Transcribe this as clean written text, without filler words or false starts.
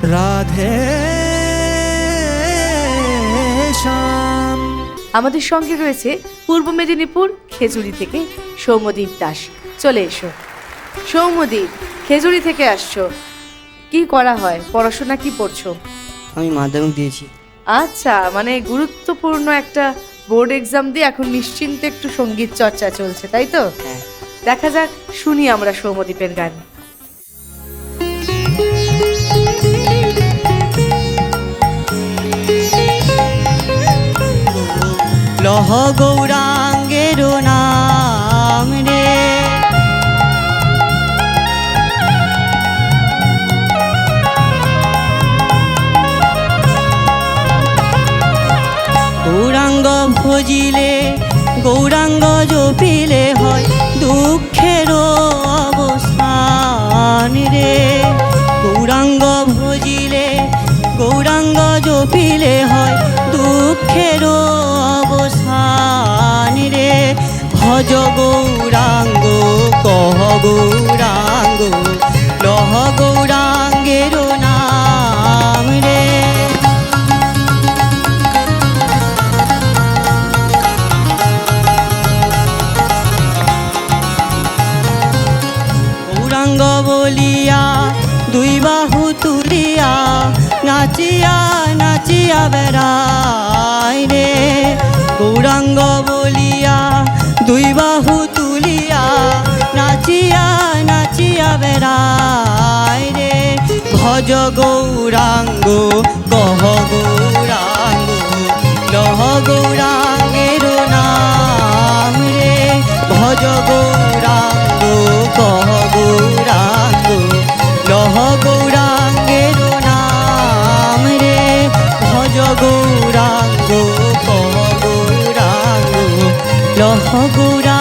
রাধে শ্যাম। আমাদের সঙ্গে রয়েছে পূর্ব মেদিনীপুর খেজুরি থেকে সৌম্যদীপ দাস। চলে এসো সৌম্যদীপ, খেজুরি থেকে আসছো, কি করা হয়, পড়াশোনা কি পড়ছো? আমি মাধ্যমিক দিয়েছি। আচ্ছা, মানে গুরুত্বপূর্ণ একটা বোর্ড এক্সাম দিয়ে এখন নিশ্চিন্তে একটু সঙ্গীত চর্চা চলছে, তাই তো? হ্যাঁ। দেখা যাক, শুনি আমরা সৌম্যদীপের গান। লহ গৌরাঙ্গের নাম রে, গৌরাঙ্গ ভজিলে গৌরাঙ্গ জপিলে হয় দুঃখের অবসান রে। গৌরাঙ্গ ভজিলে গৌরাঙ্গ জপিলে হয় দুঃখের অবসান রে। ভজ গৌরাঙ্গ কহ গৌরাঙ্গ লহ গৌরাঙ্গের নাম রে। গৌরাঙ্গ বলিয়া দুই বাহু তুলিয়া নাচিয়া নাচিয়া বেড়ায় রে। গৌরাঙ্গ বলিয়া দুই বাহু তুলিয়া নাচিয়া নাচিয়া বেড়ায় রে। ভজ গৌরাঙ্গ কহ গৌরাঙ্গ লহ গৌরাঙ্গের নাম রে। ভজ গৌরাঙ্গ কহ গৌরাঙ্গ লহ গৌরাঙ্গের নাম রে। ভজ গৌরাঙ্গ কহ গৌরাঙ্গ লহ গৌরাঙ্গ।